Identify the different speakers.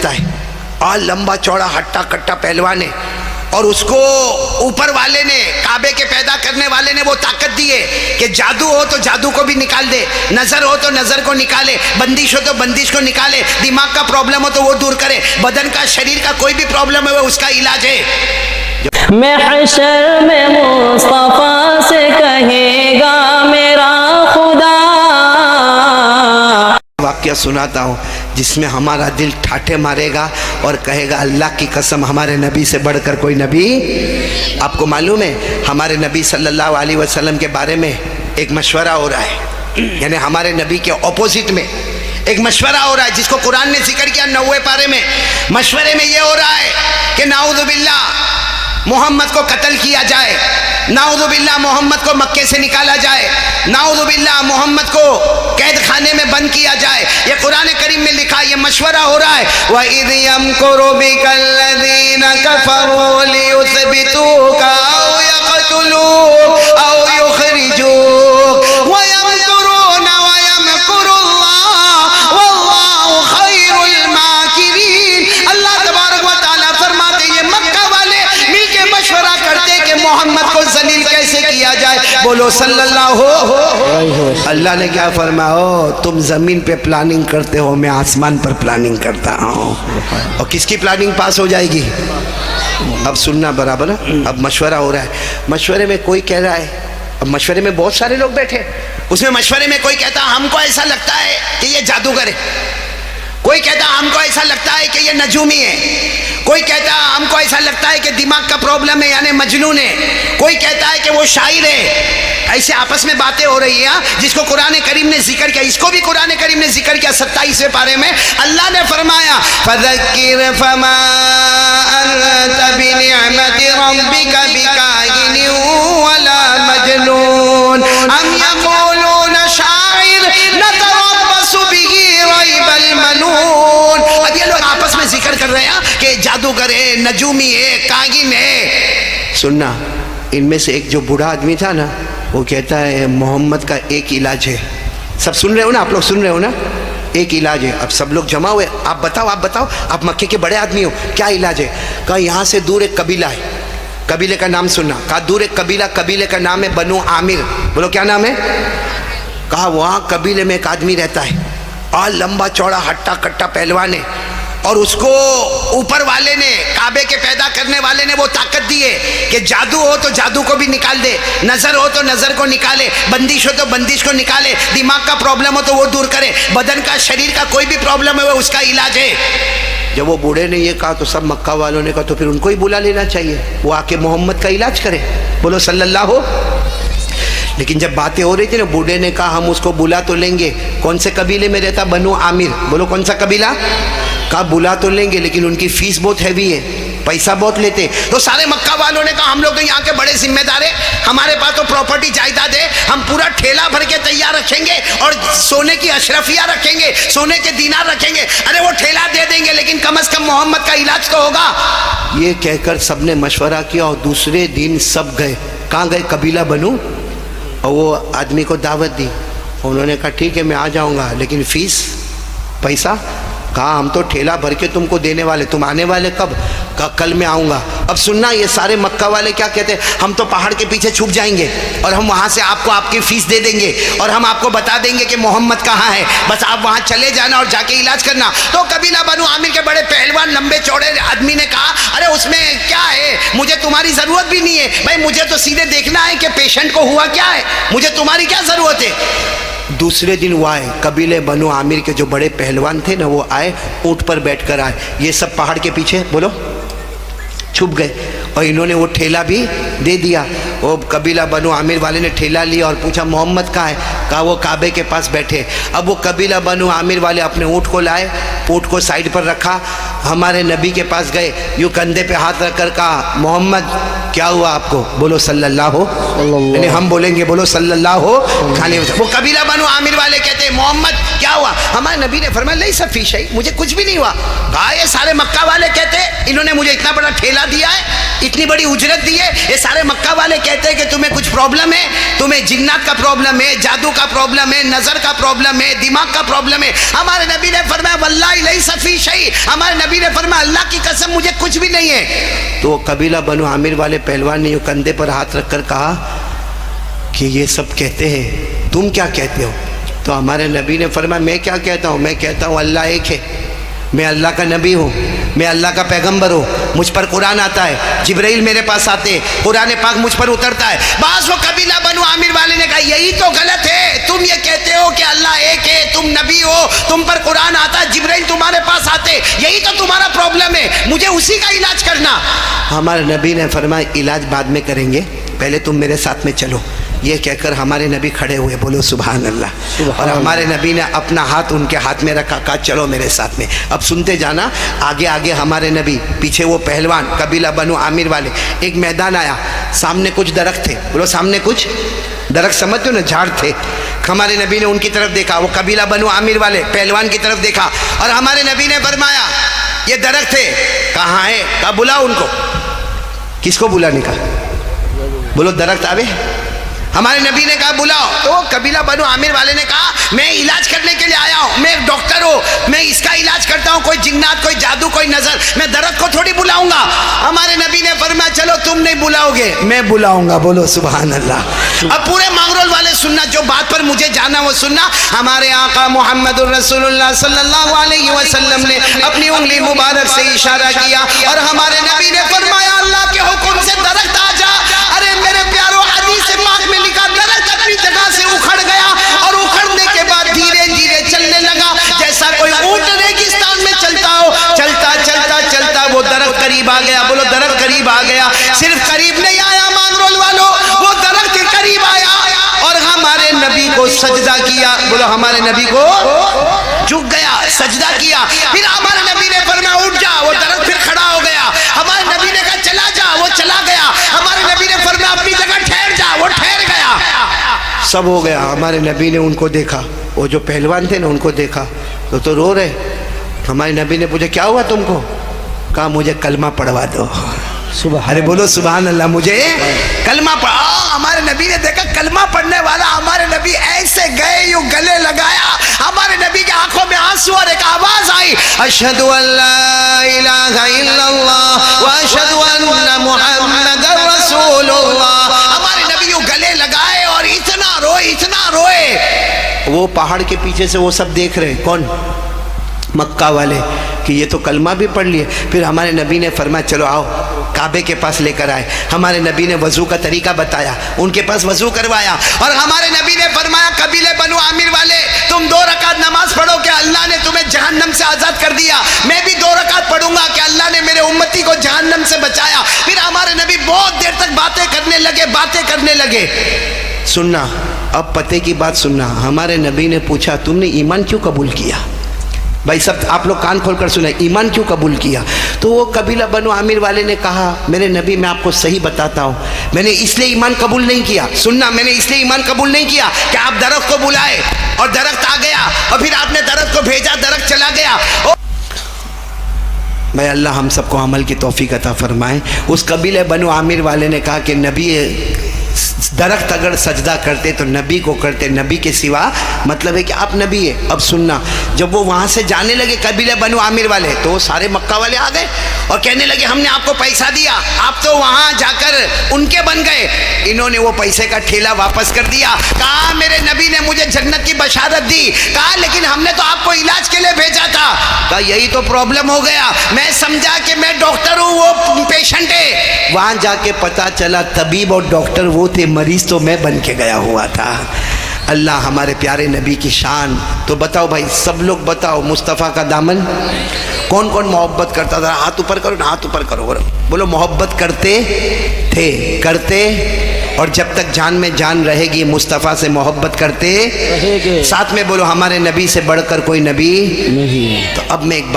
Speaker 1: ہے اور لمبا چوڑا ہٹا کٹا پہلوان ہے، اور اس کو اوپر والے نے، کعبے کے پیدا کرنے والے نے وہ طاقت دی ہے کہ جادو ہو تو جادو کو بھی نکال دے، نظر ہو تو نظر کو نکالے، بندش ہو تو بندش کو نکالے، دماغ کا پرابلم ہو تو وہ دور کرے، بدن کا، شریر کا کوئی بھی پرابلم ہے وہ اس کا علاج ہے۔
Speaker 2: محشر میں مصطفیٰ سے کہے گا میرا خدا۔
Speaker 1: واقعہ سناتا ہوں جس میں ہمارا دل ٹھاٹھے مارے گا اور کہے گا اللہ کی قسم ہمارے نبی سے بڑھ کر کوئی نبی۔ آپ کو معلوم ہے ہمارے نبی صلی اللہ علیہ وسلم کے بارے میں ایک مشورہ ہو رہا ہے، یعنی ہمارے نبی کے اپوزٹ میں ایک مشورہ ہو رہا ہے جس کو قرآن نے ذکر کیا 90 پارے میں۔ مشورے میں یہ ہو رہا ہے کہ نعوذ باللہ محمد کو قتل کیا جائے، نعوذ باللہ محمد کو مکے سے نکالا جائے، نعوذ باللہ محمد کو قید خانے میں بند کیا جائے۔ یہ قرآن کریم میں لکھا، یہ مشورہ ہو رہا ہے۔ وَإِذْ يَمْكُرُ بِكَ الَّذِينَ كَفَرُوا لِيُثْبِتُوكَ أَوْ يَقْتُلُوكَ أَوْ يُخْرِجُوكَ وَيَمْكُرُونَ وَيَمْكُرُ اللَّهُ وَاللَّهُ خَيْرُ الْمَاكِرِينَ۔ اللہ تبارک و تعالیٰ فرماتے ہیں یہ مکہ والے مل کے مشورہ کرتے کہ محمد کو ذلیل کیسے کیا جائے۔ بولو صلی اللہ ہو۔ اللہ نے کیا فرمایا؟ تم زمین پہ پلاننگ کرتے ہو، میں آسمان پر پلاننگ کرتا ہوں۔ اور کس کی پلاننگ پاس ہو جائے گی؟ اب سننا برابر ہے۔ اب مشورہ ہو رہا ہے، مشورے میں کوئی کہہ رہا ہے، اب مشورے میں بہت سارے لوگ بیٹھے، اس میں مشورے میں کوئی کہتا ہم کو ایسا لگتا ہے کہ یہ جادوگر ہے، کوئی کہتا ہم کو ایسا لگتا ہے کہ یہ نجومی ہے، کوئی کہتا ہم کو ایسا لگتا ہے کہ دماغ کا پرابلم ہے یعنی مجنون ہے، کوئی کہتا ہے کہ وہ شاعر ہے۔ ایسے آپس میں باتیں ہو رہی ہیں جس کو قرآن کریم نے ذکر کیا، اس کو بھی قرآن کریم نے ذکر کیا 27ویں پارے میں۔ اللہ نے فرمایا فَذَكِّرْ فَمَا أَنْتَ بِنِعْمَةِ رَبِّكَ بِكَاهِنٍ وَلَا مَجْنُونٍ أَمْ يَقُولُونَ شَاعِرٌ نَتَرَبَّصُ بِهِ رَيْبَ الْمَنُونِ۔ اب یہ لوگ آپس میں ذکر کر رہے ہیں کہ جادوگر ہے، نجومی ہے، کاہن ہے۔ سننا، ان میں سے ایک جو بوڑھا آدمی تھا نا وہ کہتا ہے محمد کا ایک علاج ہے۔ سب سن رہے ہو نا؟ آپ لوگ سن رہے ہو نا؟ ایک علاج ہے۔ اب سب لوگ جمع ہوئے، آپ بتاؤ آپ مکے کے بڑے آدمی ہو، کیا علاج ہے؟ کہا یہاں سے دور ایک قبیلہ ہے، قبیلے کا نام سننا۔ کہا دور ایک قبیلہ، قبیلے کا نام ہے بنو عامر۔ بولو کیا نام ہے؟ کہا وہاں قبیلے میں ایک آدمی رہتا ہے اور لمبا چوڑا ہٹا کٹا پہلوان ہے، اور اس کو اوپر والے نے، کعبے کے پیدا کرنے والے نے وہ طاقت دی ہے کہ جادو ہو تو جادو کو بھی نکال دے، نظر ہو تو نظر کو نکالے، بندش ہو تو بندش کو نکالے، دماغ کا پرابلم ہو تو وہ دور کرے، بدن کا، شریر کا کوئی بھی پرابلم ہے وہ اس کا علاج ہے۔ جب وہ بوڑھے نے یہ کہا تو سب مکہ والوں نے کہا تو پھر ان کو ہی بلا لینا چاہیے، وہ آ کے محمد کا علاج کرے۔ بولو صلی اللہ ہو۔ لیکن جب باتیں ہو رہی تھی نا، بوڑھے نے کہا ہم اس کو بلا تو لیں گے، کون سے قبیلے میں رہتا؟ بنو عامر۔ بولو کون سا قبیلہ؟ کہا بلا تو لیں گے لیکن ان کی فیس بہت ہیوی ہے، پیسہ بہت لیتے۔ تو سارے مکہ والوں نے کہا ہم لوگ تو یہاں کے بڑے ذمہ دار ہیں، ہمارے پاس تو پراپرٹی جائیداد ہے، ہم پورا ٹھیلا بھر کے تیار رکھیں گے اور سونے کی اشرفیہ رکھیں گے، سونے کے دینار رکھیں گے۔ ارے وہ ٹھیلا دے دیں گے لیکن کم از کم محمد کا علاج تو ہوگا۔ یہ کہہ کر سب نے مشورہ کیا اور دوسرے دن سب گئے۔ کہاں گئے؟ قبیلہ بنو، اور وہ آدمی کو دعوت دی۔ انہوں نے کہا ٹھیک ہے میں آ جاؤں گا لیکن فیس، پیسہ؟ کہا ہم تو ٹھیلا بھر کے تم کو دینے والے، تم آنے والے کب؟ کہا کل میں آؤں گا۔ اب سننا، یہ سارے مکہ والے کیا کہتے ہیں؟ ہم تو پہاڑ کے پیچھے چھپ جائیں گے اور ہم وہاں سے آپ کو آپ کی فیس دے دیں گے اور ہم آپ کو بتا دیں گے کہ محمد کہاں ہے، بس آپ وہاں چلے جانا اور جا کے علاج کرنا۔ تو قبیلہ بنو عامر کے بڑے پہلوان لمبے چوڑے آدمی نے کہا ارے اس میں کیا ہے، مجھے تمہاری ضرورت بھی نہیں ہے بھائی، مجھے تو سیدھے دیکھنا ہے کہ پیشنٹ کو ہوا کیا ہے، مجھے تمہاری کیا ضرورت ہے۔ دوسرے دن وہ آئے، قبیلے بنو عامر کے جو بڑے پہلوان تھے نا وہ آئے، اونٹ پر بیٹھ کر آئے، یہ سب پہاڑ کے پیچھے بولو چھپ گئے، اور انہوں نے وہ ٹھیلا بھی دے دیا۔ وہ قبیلہ بنو عامر والے نے ٹھیلا لیا اور پوچھا محمد کہاں ہے؟ کہا وہ کعبے کے پاس بیٹھے۔ اب وہ قبیلہ بنو عامر والے اپنے اونٹ کو لائے، اونٹ کو سائڈ پر رکھا، ہمارے نبی کے پاس گئے، یوں کندھے پہ ہاتھ رکھ کر کہا محمد کیا ہوا آپ کو؟ بولو صلی اللہ ہو، یعنی ہم بولیں گے بولو صلی اللہ ہو۔ کھانے وہ قبیلہ بنو عامر والے کہتے ہیں محمد کیا ہوا؟ ہمارے نبی نے فرمایا لیس فی شیء، مجھے کچھ بھی نہیں ہوا۔ کہا یہ سارے مکہ والے کہتے انہوں نے مجھے اتنا بڑا ٹھیلا دیا ہے، اتنی بڑی اجرت دی ہے، یہ سارے مکہ والے کہتے ہیں کہ تمہیں کچھ پرابلم ہے، تمہیں جنات کا پرابلم ہے، جادو کا پرابلم ہے، نظر کا پرابلم ہے، دماغ کا پرابلم ہے۔ ہمارے نبی نے فرمایا واللہ لیس فی شیء، ہمارے نبی نے فرمایا اللہ کی قسم مجھے کچھ بھی نہیں ہے۔ تو قبیلہ بنو عامر والے پہلوان نے کندھے پر ہاتھ رکھ کر کہا کہ یہ سب کہتے ہیں، تم کیا کہتے ہو؟ تو ہمارے نبی نے فرمایا میں کیا کہتا ہوں؟ میں کہتا ہوں اللہ ایک ہے، میں اللہ کا نبی ہوں، میں اللہ کا پیغمبر ہوں، مجھ پر قرآن آتا ہے، جبرائیل میرے پاس آتے ہیں، قرآن پاک مجھ پر اترتا ہے۔ بعض وہ قبیلہ بنو عامر والے نے کہا یہی تو غلط ہے، تم یہ کہتے ہو کہ اللہ ایک ہے، تم نبی ہو، تم پر قرآن آتا ہے، جبرائیل تمہارے پاس آتے، یہی تو تمہارا پرابلم ہے، مجھے اسی کا علاج کرنا۔ ہمارے نبی نے فرمایا علاج بعد میں کریں گے، پہلے تم میرے ساتھ میں چلو۔ یہ کہہ کر ہمارے نبی کھڑے ہوئے، بولو سبحان اللہ، اور ہمارے نبی نے اپنا ہاتھ ان کے ہاتھ میں رکھا، کہا چلو میرے ساتھ میں۔ اب سنتے جانا، آگے آگے ہمارے نبی، پیچھے وہ پہلوان قبیلہ بنو عامر والے۔ ایک میدان آیا، سامنے کچھ درخت تھے، بولو سامنے کچھ درخت، سمجھتے ہو نا، جھاڑ تھے۔ ہمارے نبی نے ان کی طرف دیکھا، وہ قبیلہ بنو عامر والے پہلوان کی طرف دیکھا، اور ہمارے نبی نے فرمایا یہ درخت ہے، کہاں ہے؟ کہا بلاؤ ان کو۔ کس کو بلانے کا؟ بولو درخت آوے۔ ہمارے نبی نے کہا بلاؤ، تو قبیلہ بنو عامر والے نے کہا میں علاج کرنے کے لیے آیا ہوں، میں ایک ڈاکٹر ہوں، میں اس کا علاج کرتا ہوں، کوئی جنات، کوئی جادو، کوئی نظر، میں درخت کو تھوڑی بلاؤں گا۔ ہمارے نبی نے فرمایا چلو تم نہیں بلاؤ گے، میں بلاؤں گا، بولو سبحان اللہ۔ اب پورے مانگرول والے سننا، جو بات پر مجھے جانا وہ سننا۔ ہمارے آقا محمد الرسول اللہ صلی اللہ علیہ وسلم نے اپنی انگلی مبارک سے اشارہ کیا، اور ہمارے نبی نے فرمایا اللہ کے حکم سے درخت آ جا۔ ارے میرے پیارو، حدیث پاک میں لکھا درخت اپنی جگہ سے اکھڑ گیا، اور اکھڑنے کے بعد دھیرے دھیرے چلنے لگا، جیسا کوئی اونٹ ریگستان میں چلتا ہو۔ چلتا چلتا چلتا وہ درخت قریب آ گیا، بولو درخت قریب آ گیا۔ صرف قریب نہیں آیا مانگرول والوں، وہ درخت قریب آیا اور ہمارے نبی کو سجدہ کیا، بولو ہمارے نبی کو جھک گیا، سجدہ کیا۔ پھر ہمارے نبی نے فرمایا اٹھ جا، وہ درخت پھر کھڑا ہو گیا۔ ہمارے نبی نے کہا چلا جا، وہ چلا گیا۔ ہمارے نبی نے فرمایا اپنی جگہ ٹھہر جا، وہ ٹھہر گیا۔ سب ہو گیا۔ ہمارے نبی نے ان کو دیکھا، وہ جو پہلوان تھے نا ان کو دیکھا تو رو رہے۔ ہمارے نبی نے پوچھا کیا ہوا تم کو؟ کہا مجھے کلمہ پڑھوا دو۔ ارے بولو سبحان اللہ، مجھے کلمہ پڑھا۔ ہمارے نبی نے دیکھا کلمہ پڑھنے والا، ہمارے نبی ایسے گئے، یوں گلے لگایا۔ ہمارے نبی کے آنکھوں میں آنسو اور ایک آواز آئی، اشہد ان لا الہ الا اللہ واشہد ان محمد رسول اللہ۔ ہمارے نبی یوں گلے لگائے اور اتنا روئے، اتنا روئے۔ وہ پہاڑ کے پیچھے سے وہ سب دیکھ رہے، کون؟ مکہ والے، کہ یہ تو کلمہ بھی پڑھ لیے۔ پھر ہمارے نبی نے فرمایا چلو آؤ، کعبے کے پاس لے کر آئے۔ ہمارے نبی نے وضو کا طریقہ بتایا، ان کے پاس وضو کروایا، اور ہمارے نبی نے فرمایا قبیلے بنو عامر والے تم 2 رکعت نماز پڑھو کہ اللہ نے تمہیں جہنم سے آزاد کر دیا، میں بھی 2 رکعت پڑھوں گا کہ اللہ نے میرے امتی کو جہنم سے بچایا۔ پھر ہمارے نبی بہت دیر تک باتیں کرنے لگے، باتیں کرنے لگے۔ سننا، اب پتے کی بات سننا۔ ہمارے نبی نے پوچھا تم نے ایمان کیوں قبول کیا؟ بھائی سب آپ لوگ کان کھول کر سنیں، ایمان کیوں قبول کیا؟ تو وہ قبیلہ بنو عامر والے نے کہا میرے نبی میں آپ کو صحیح بتاتا ہوں، میں نے اس لیے ایمان قبول نہیں کیا، سننا، میں نے اس لیے ایمان قبول نہیں کیا کہ آپ درخت کو بلائے اور درخت آ گیا، اور پھر آپ نے درخت کو بھیجا، درخت چلا گیا۔ بھائی اللہ ہم سب کو عمل کی توفیق عطا فرمائے۔ اس قبیلہ بنو عامر والے نے کہا کہ نبی درخت اگر سجدہ کرتے تو نبی کو کرتے، نبی کے سوا مطلب ہے کہ آپ نبی ہے۔ اب سننا، جب وہ وہاں سے جانے لگے قبیلہ بنو عامر والے، تو وہ سارے مکہ والے آ گئے اور کہنے لگے ہم نے آپ کو پیسہ دیا، آپ تو وہاں جا کر ان کے بن گئے۔ انہوں نے وہ پیسے کا ٹھیلا واپس کر دیا، کہا میرے نبی نے مجھے جنت کی بشارت دی، کہا لیکن ہم نے تو آپ کو علاج کے لیے بھیجا تھا، کہا یہی تو پرابلم ہو گیا، میں سمجھا کہ میں ڈاکٹر ہوں، وہ پیشنٹ ہے۔ وہاں جا کے پتا چلا طبیب اور ڈاکٹر وہ تھے، مریض تو میں بن کے گیا ہوا تھا۔ اللہ ہمارے پیارے نبی کی شان۔ تو بتاؤ بھائی، سب لوگ بتاؤ، مصطفیٰ کا دامن کون کون محبت کرتا تھا؟ ہاتھ اوپر کرو، ہاتھ اوپر کرو، بولو محبت کرتے تھے، کرتے، اور جب تک جان میں جان رہے گی مصطفیٰ سے محبت کرتے رہے گے۔ ساتھ میں بولو ہمارے نبی سے بڑھ کر کوئی نبی نہیں۔ تو اب میں ایک بات